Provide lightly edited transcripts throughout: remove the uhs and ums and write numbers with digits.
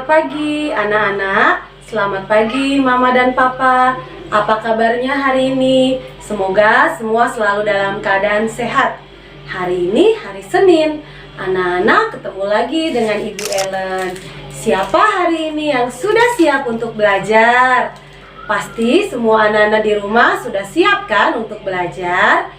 Selamat pagi anak-anak, selamat pagi mama dan papa. Apa kabarnya hari ini? Semoga semua selalu dalam keadaan sehat. Hari ini hari Senin, anak-anak ketemu lagi dengan Ibu Ellen. Siapa hari ini yang sudah siap untuk belajar? Pasti semua anak-anak di rumah sudah siap kan untuk belajar?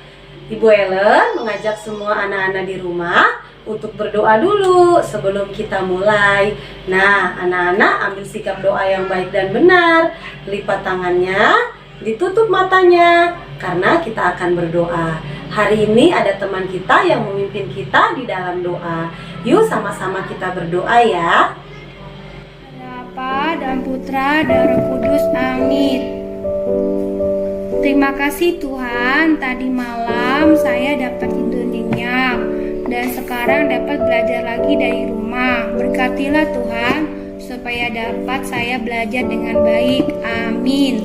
Ibu Ellen mengajak semua anak-anak di rumah untuk berdoa dulu sebelum kita mulai. Nah, anak-anak ambil sikap doa yang baik dan benar. Lipat tangannya, ditutup matanya, karena kita akan berdoa. Hari ini ada teman kita yang memimpin kita di dalam doa. Yuk sama-sama kita berdoa ya. Bapa dan Putra dan Roh Kudus, amin. Terima kasih Tuhan, tadi malam saya dapat tidur nyenyak dan sekarang dapat belajar lagi dari rumah. Berkatilah Tuhan supaya dapat saya belajar dengan baik. Amin.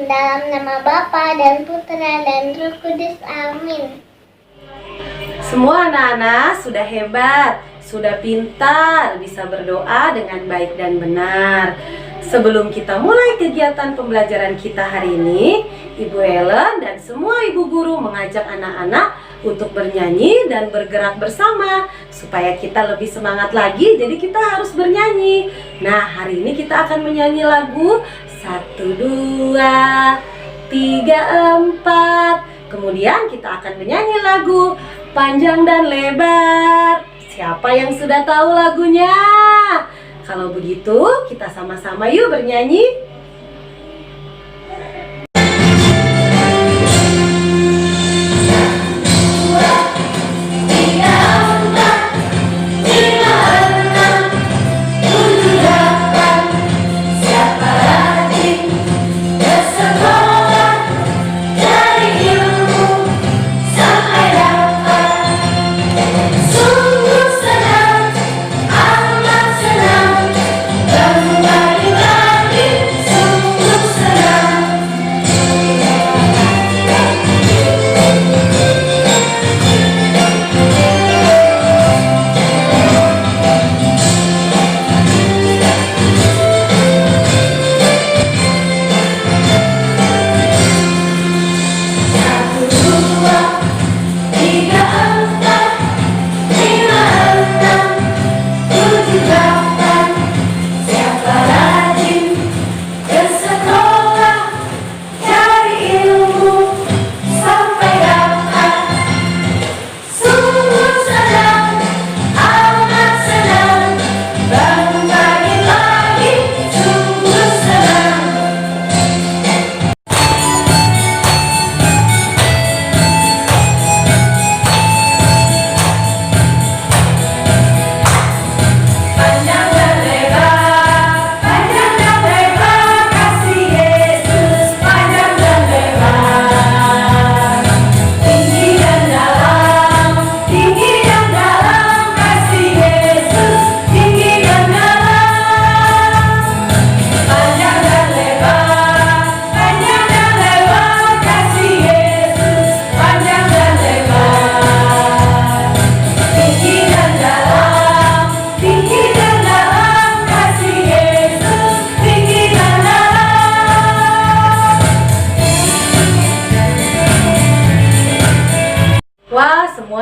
Dalam nama Bapa dan Putra dan Roh Kudus, amin. Semua anak-anak sudah hebat, sudah pintar, bisa berdoa dengan baik dan benar. Sebelum kita mulai kegiatan pembelajaran kita hari ini, Ibu Ellen dan semua ibu guru mengajak anak-anak untuk bernyanyi dan bergerak bersama supaya kita lebih semangat lagi. Jadi kita harus bernyanyi. Nah, hari ini kita akan menyanyi lagu 1, 2, 3, 4. Kemudian kita akan menyanyi lagu Panjang dan Lebar. Siapa yang sudah tahu lagunya? Kalau begitu, kita sama-sama yuk bernyanyi. Sungguh senang, amat senang, kembali lagi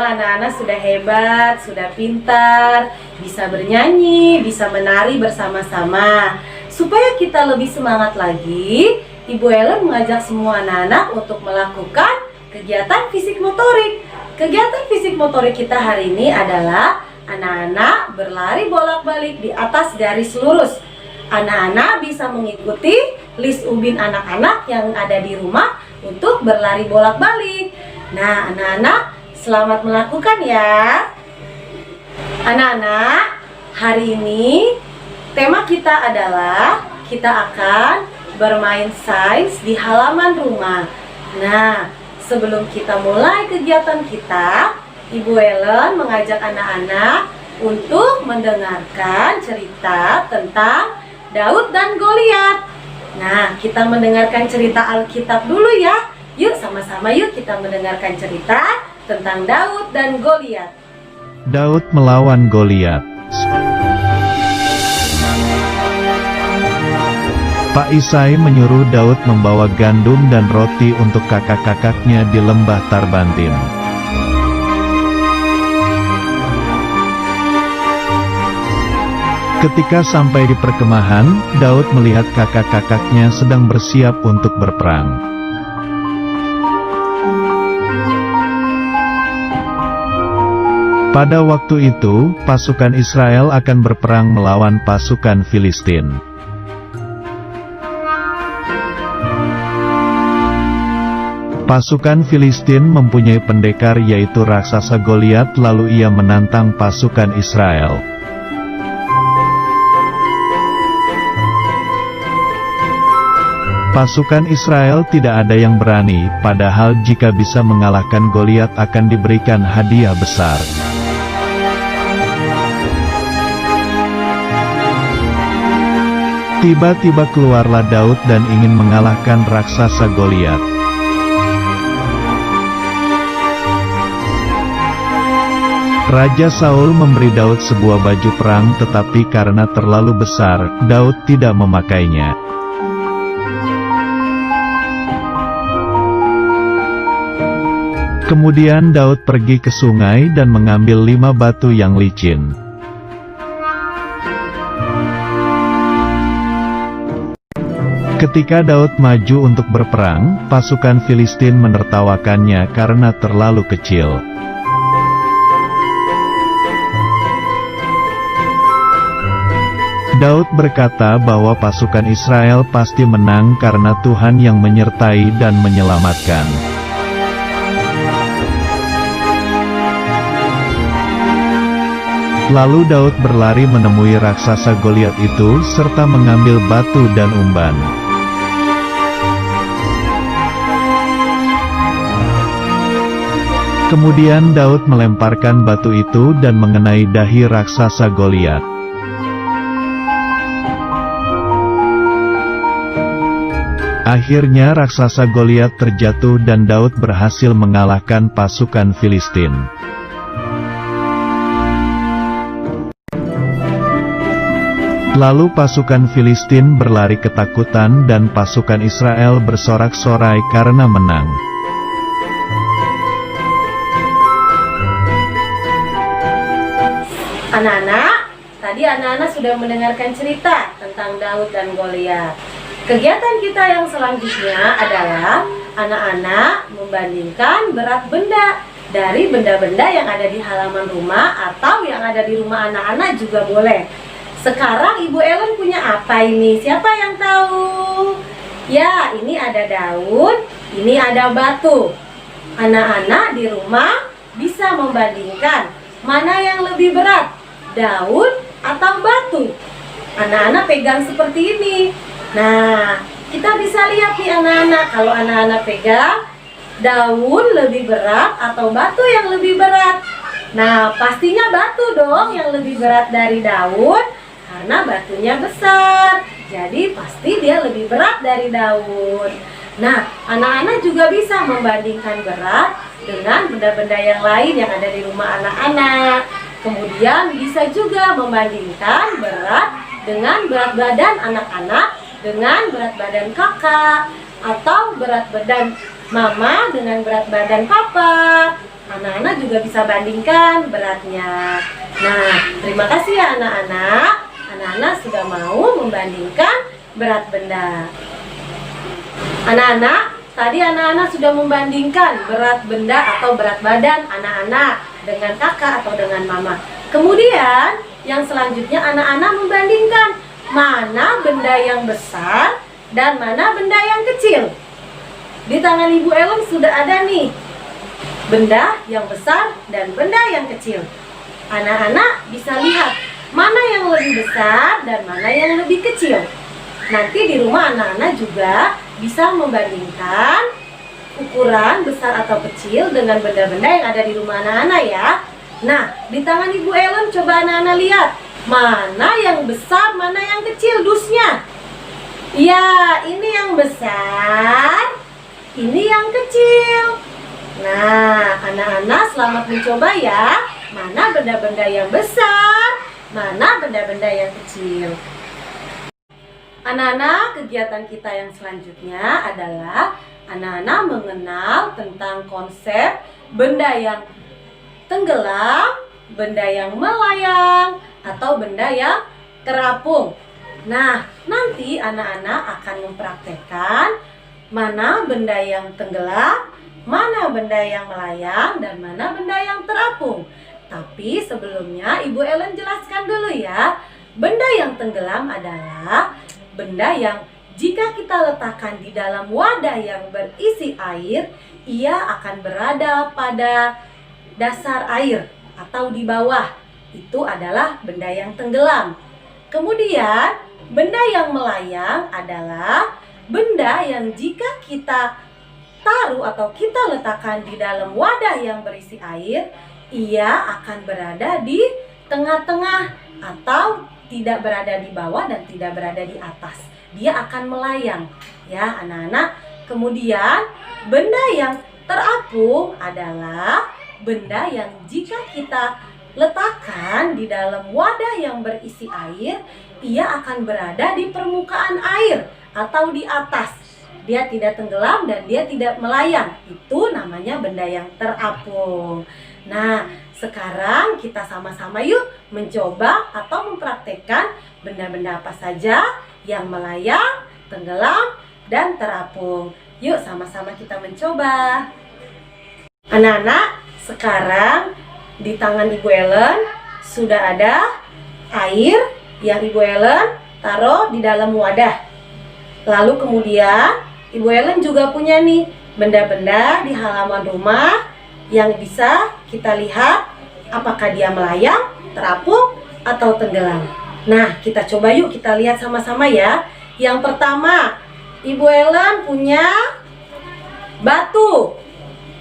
semua anak-anak sudah hebat, sudah pintar, bisa bernyanyi, bisa menari bersama-sama. Supaya kita lebih semangat lagi, Ibu Ellen mengajak semua anak-anak untuk melakukan kegiatan fisik motorik. Kegiatan fisik motorik kita hari ini adalah anak-anak berlari bolak-balik di atas garis lurus. Anak-anak bisa mengikuti list ubin anak-anak yang ada di rumah untuk berlari bolak-balik. Nah, anak-anak selamat melakukan ya. Anak-anak, hari ini tema kita adalah kita akan bermain sains di halaman rumah. Nah, sebelum kita mulai kegiatan kita, Ibu Ellen mengajak anak-anak untuk mendengarkan cerita tentang Daud dan Goliat. Nah, kita mendengarkan cerita Alkitab dulu ya. Yuk sama-sama yuk kita mendengarkan cerita tentang Daud dan Goliat. Daud melawan Goliat. Pak Isai menyuruh Daud membawa gandum dan roti untuk kakak-kakaknya di lembah Tarbantin. Ketika sampai di perkemahan, Daud melihat kakak-kakaknya sedang bersiap untuk berperang. Pada waktu itu, pasukan Israel akan berperang melawan pasukan Filistin. Pasukan Filistin mempunyai pendekar yaitu raksasa Goliat, lalu ia menantang pasukan Israel. Pasukan Israel tidak ada yang berani, padahal jika bisa mengalahkan Goliat akan diberikan hadiah besar. Tiba-tiba keluarlah Daud dan ingin mengalahkan raksasa Goliat. Raja Saul memberi Daud sebuah baju perang, tetapi karena terlalu besar, Daud tidak memakainya. Kemudian Daud pergi ke sungai dan mengambil 5 batu yang licin. Ketika Daud maju untuk berperang, pasukan Filistin menertawakannya karena terlalu kecil. Daud berkata bahwa pasukan Israel pasti menang karena Tuhan yang menyertai dan menyelamatkan. Lalu Daud berlari menemui raksasa Goliat itu serta mengambil batu dan umban. Kemudian Daud melemparkan batu itu dan mengenai dahi raksasa Goliat. Akhirnya raksasa Goliat terjatuh dan Daud berhasil mengalahkan pasukan Filistin. Lalu pasukan Filistin berlari ketakutan dan pasukan Israel bersorak-sorai karena menang. Anak-anak, tadi anak-anak sudah mendengarkan cerita tentang Daud dan Goliat. Kegiatan kita yang selanjutnya adalah anak-anak membandingkan berat benda dari benda-benda yang ada di halaman rumah atau yang ada di rumah anak-anak juga boleh. Sekarang Ibu Ellen punya apa ini? Siapa yang tahu? Ya, ini ada daun, ini ada batu. Anak-anak di rumah bisa membandingkan mana yang lebih berat, daun atau batu. Anak-anak pegang seperti ini. Nah, kita bisa lihat nih anak-anak, kalau anak-anak pegang daun lebih berat atau batu yang lebih berat. Nah, pastinya batu dong yang lebih berat dari daun. Karena batunya besar, jadi pasti dia lebih berat dari daun. Nah, anak-anak juga bisa membandingkan berat dengan benda-benda yang lain yang ada di rumah anak-anak. Kemudian bisa juga membandingkan berat dengan berat badan anak-anak dengan berat badan kakak, atau berat badan Mama dengan berat badan papa. Anak-anak juga bisa bandingkan beratnya. Nah, terima kasih ya anak-anak. Anak-anak sudah mau membandingkan berat benda. Anak-anak, tadi anak-anak sudah membandingkan berat benda atau berat badan anak-anak dengan kakak atau dengan mama. Kemudian, yang selanjutnya anak-anak membandingkan mana benda yang besar dan mana benda yang kecil. Di tangan Ibu Ellen sudah ada nih benda yang besar dan benda yang kecil. Anak-anak bisa lihat mana yang lebih besar dan mana yang lebih kecil. Nanti di rumah anak-anak juga bisa membandingkan ukuran besar atau kecil dengan benda-benda yang ada di rumah anak-anak ya. Nah, di tangan Ibu Ellen coba anak-anak lihat mana yang besar, mana yang kecil dusnya. Ya, ini yang besar, ini yang kecil. Nah, anak-anak selamat mencoba ya. Mana benda-benda yang besar, mana benda-benda yang kecil. Anak-anak, kegiatan kita yang selanjutnya adalah anak-anak mengenal tentang konsep benda yang tenggelam, benda yang melayang, atau benda yang terapung. Nah, nanti anak-anak akan mempraktekkan mana benda yang tenggelam, mana benda yang melayang, dan mana benda yang terapung. Tapi sebelumnya Ibu Ellen jelaskan dulu ya. Benda yang tenggelam adalah benda yang jika kita letakkan di dalam wadah yang berisi air, ia akan berada pada dasar air atau di bawah. Itu adalah benda yang tenggelam. Kemudian, benda yang melayang adalah benda yang jika kita taruh atau kita letakkan di dalam wadah yang berisi air, ia akan berada di tengah-tengah atau tidak berada di bawah dan tidak berada di atas. Dia akan melayang ya anak-anak. Kemudian benda yang terapung adalah benda yang jika kita letakkan di dalam wadah yang berisi air, ia akan berada di permukaan air atau di atas. Dia tidak tenggelam dan dia tidak melayang. Itu namanya benda yang terapung. Nah, sekarang kita sama-sama yuk mencoba atau mempraktekkan benda-benda apa saja yang melayang, tenggelam, dan terapung. Yuk sama-sama kita mencoba. Anak-anak, sekarang di tangan Ibu Ellen sudah ada air yang Ibu Ellen taruh di dalam wadah. Lalu kemudian Ibu Ellen juga punya nih benda-benda di halaman rumah yang bisa kita lihat apakah dia melayang, terapung, atau tenggelam. Nah, kita coba yuk kita lihat sama-sama ya. Yang pertama, Ibu Ellen punya batu.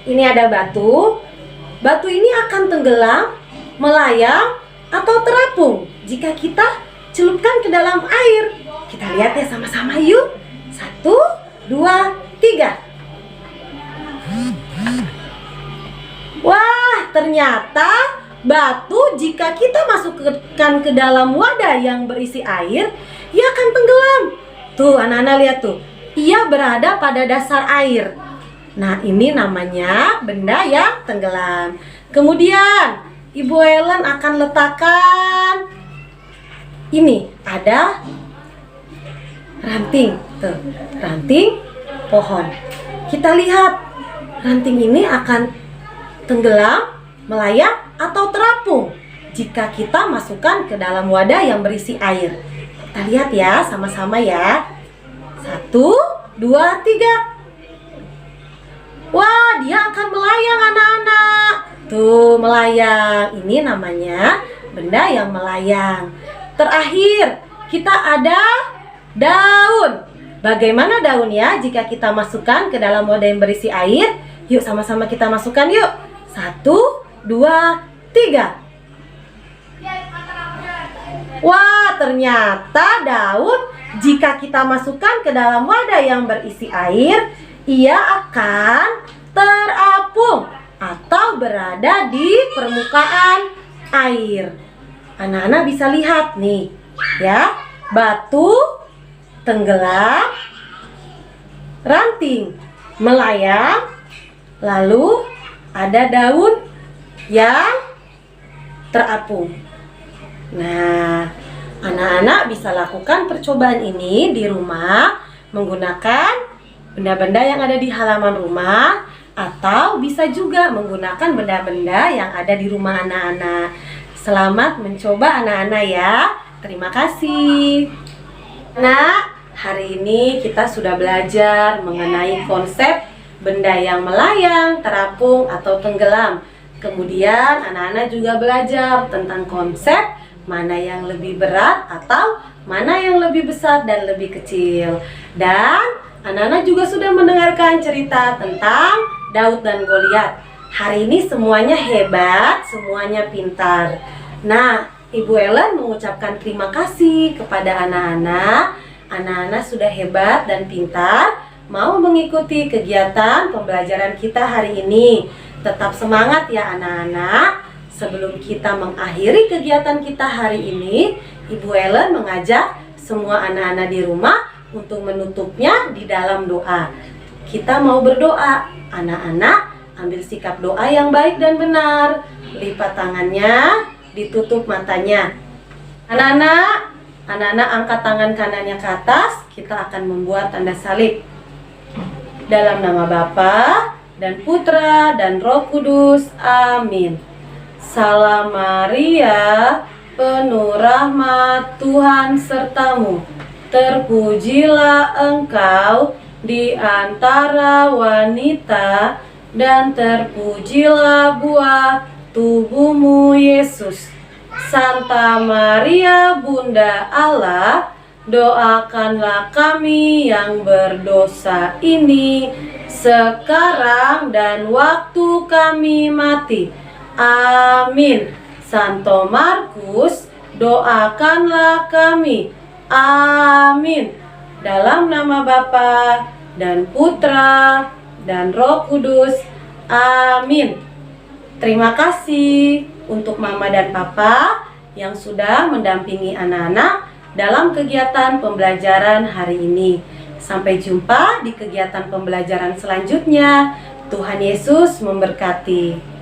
Ini ada batu. Batu ini akan tenggelam, melayang, atau terapung jika kita celupkan ke dalam air. Kita lihat ya sama-sama yuk. 1, 2, 3. Wah, ternyata batu jika kita masukkan ke dalam wadah yang berisi air, ia akan tenggelam. Tuh, anak-anak lihat tuh. Ia berada pada dasar air. Nah, ini namanya benda yang tenggelam. Kemudian, Ibu Ellen akan letakkan ini, ada ranting. Tuh, ranting pohon. Kita lihat, ranting ini akan tenggelam, melayang, atau terapung jika kita masukkan ke dalam wadah yang berisi air. Kita lihat ya, sama-sama ya. 1, 2, 3. Wah, dia akan melayang anak-anak. Tuh, melayang. Ini namanya benda yang melayang. Terakhir, kita ada daun. Bagaimana daun ya jika kita masukkan ke dalam wadah yang berisi air? Yuk sama-sama kita masukkan yuk. 1, 2, 3. Wah, ternyata daun jika kita masukkan ke dalam wadah yang berisi air, ia akan terapung atau berada di permukaan air. Anak-anak bisa lihat nih, ya, batu tenggelam, ranting melayang, lalu ada daun yang terapung. Nah, anak-anak bisa lakukan percobaan ini di rumah menggunakan benda-benda yang ada di halaman rumah, atau bisa juga menggunakan benda-benda yang ada di rumah anak-anak. Selamat mencoba anak-anak ya. Terima kasih. Nah, hari ini kita sudah belajar mengenai konsep benda yang melayang, terapung, atau tenggelam. Kemudian anak-anak juga belajar tentang konsep mana yang lebih berat atau mana yang lebih besar dan lebih kecil. Dan anak-anak juga sudah mendengarkan cerita tentang Daud dan Goliat. Hari ini semuanya hebat, semuanya pintar. Nah, Ibu Ellen mengucapkan terima kasih kepada anak-anak. Anak-anak sudah hebat dan pintar, mau mengikuti kegiatan pembelajaran kita hari ini. Tetap semangat ya anak-anak. Sebelum kita mengakhiri kegiatan kita hari ini, Ibu Ellen mengajak semua anak-anak di rumah untuk menutupnya di dalam doa. Kita mau berdoa. Anak-anak ambil sikap doa yang baik dan benar. Lipat tangannya, ditutup matanya. Anak-anak angkat tangan kanannya ke atas. Kita akan membuat tanda salib. Dalam nama Bapa dan Putra dan Roh Kudus. Amin. Salam Maria, penuh rahmat, Tuhan sertamu. Terpujilah engkau di antara wanita, dan terpujilah buah tubuhmu Yesus. Santa Maria Bunda Allah, doakanlah kami yang berdosa ini sekarang dan waktu kami mati. Amin. Santo Markus, doakanlah kami. Amin. Dalam nama Bapa dan Putra dan Roh Kudus. Amin. Terima kasih untuk Mama dan Papa yang sudah mendampingi anak-anak dalam kegiatan pembelajaran hari ini. Sampai jumpa di kegiatan pembelajaran selanjutnya. Tuhan Yesus memberkati.